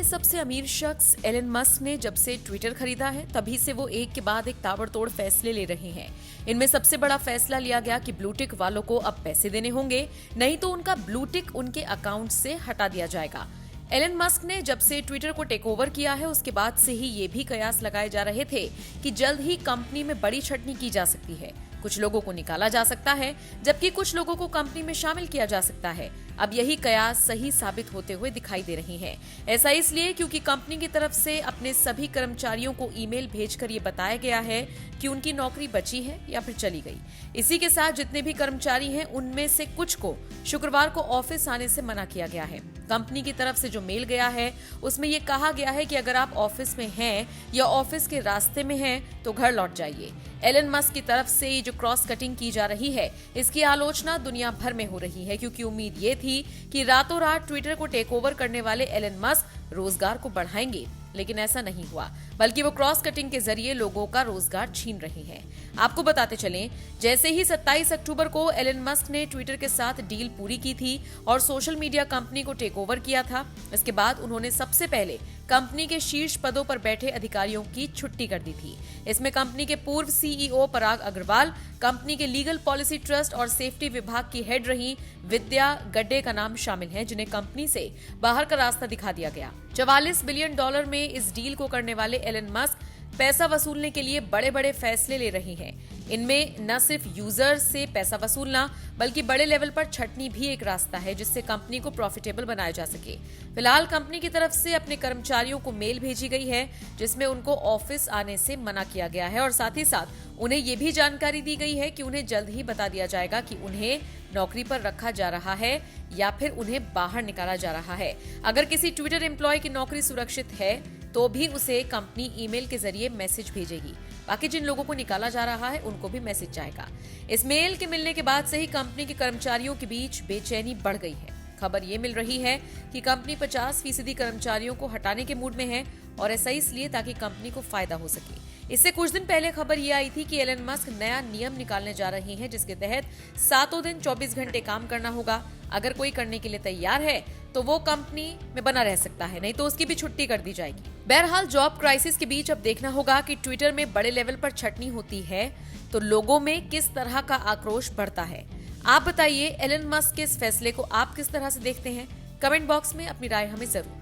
के सबसे अमीर शख्स एलन मस्क ने जब से ट्विटर खरीदा है तभी से वो एक के बाद एक ताबड़तोड़ फैसले ले रहे हैं। इनमें सबसे बड़ा फैसला लिया गया कि ब्लू टिक वालों को अब पैसे देने होंगे, नहीं तो उनका ब्लू टिक उनके अकाउंट से हटा दिया जाएगा। एलन मस्क ने जब से ट्विटर को टेक ओवर किया है उसके बाद से ही ये भी कयास लगाए जा रहे थे कि जल्द ही कंपनी में बड़ी छटनी की जा सकती है। कुछ लोगों को निकाला जा सकता है जबकि कुछ लोगों को कंपनी में शामिल किया जा सकता है। अब यही कयास सही साबित होते हुए दिखाई दे रही हैं। ऐसा इसलिए क्योंकि कंपनी की तरफ से अपने सभी कर्मचारियों को ईमेल भेजकर ये बताया गया है कि उनकी नौकरी बची है या फिर चली गई। इसी के साथ जितने भी कर्मचारी हैं उनमें से कुछ को शुक्रवार को ऑफिस आने से मना किया गया है। कंपनी की तरफ से जो मेल गया है उसमें यह कहा गया है कि अगर आप ऑफिस में हैं या ऑफिस के रास्ते में हैं तो घर लौट जाइए। एलन मस्क की तरफ से जो क्रॉस कटिंग की जा रही है इसकी आलोचना दुनिया भर में हो रही है, क्योंकि उम्मीद ये थी कि रातों रात ट्विटर को टेक ओवर करने वाले एलन मस्क रोजगार को बढ़ाएंगे, लेकिन ऐसा नहीं हुआ, बल्कि वो क्रॉस कटिंग के जरिए लोगों का रोजगार छीन रहे हैं। आपको बताते चलें, जैसे ही 27 अक्टूबर को एलन मस्क ने ट्विटर के साथ डील पूरी की थी और सोशल मीडिया कंपनी को टेक ओवर किया था, इसके बाद उन्होंने सबसे पहले कंपनी के शीर्ष पदों पर बैठे अधिकारियों की छुट्टी कर दी थी। इसमें कंपनी के पूर्व सीईओ पराग अग्रवाल, कंपनी के लीगल पॉलिसी ट्रस्ट और सेफ्टी विभाग की हेड रही विद्या गड्डे का नाम शामिल है, जिन्हें कंपनी से बाहर का रास्ता दिखा दिया गया। $44 बिलियन में इस डील को करने वाले एलन मस्क पैसा वसूलने के लिए बड़े बड़े फैसले ले रहे हैं। इनमें न सिर्फ यूजर से पैसा वसूलना बल्कि बड़े लेवल पर छटनी भी एक रास्ता है जिससे कंपनी को प्रॉफिटेबल बनाया जा सके। फिलहाल कंपनी की तरफ से अपने कर्मचारियों को मेल भेजी गई है जिसमें उनको ऑफिस आने से मना किया गया है और साथ ही साथ उन्हें ये भी जानकारी दी गई है कि उन्हें जल्द ही बता दिया जाएगा कि उन्हें नौकरी पर रखा जा रहा है या फिर उन्हें बाहर निकाला जा रहा है। अगर किसी ट्विटर एम्प्लॉय की नौकरी सुरक्षित है तो भी उसे कंपनी ईमेल के जरिए मैसेज भेजेगी। बाकी जिन लोगों को निकाला जा रहा है उनको भी मैसेज जाएगा। इस मेल के मिलने के बाद से ही कंपनी के कर्मचारियों के बीच बेचैनी बढ़ गई है। खबर ये मिल रही है कि कंपनी 50% कर्मचारियों को हटाने के मूड में है और ऐसा इसलिए ताकि कंपनी को फायदा हो सके। इससे कुछ दिन पहले खबर ये आई थी कि एलन मस्क नया नियम निकालने जा रहे हैं जिसके तहत 7 दिन 24 घंटे काम करना होगा। अगर कोई करने के लिए तैयार है तो वो कंपनी में बना रह सकता है, नहीं तो उसकी भी छुट्टी कर दी जाएगी। बहरहाल जॉब क्राइसिस के बीच अब देखना होगा कि ट्विटर में बड़े लेवल पर छटनी होती है तो लोगों में किस तरह का आक्रोश बढ़ता है। आप बताइए, एलन मस्क के इस फैसले को आप किस तरह से देखते हैं? कमेंट बॉक्स में अपनी राय हमें जरूर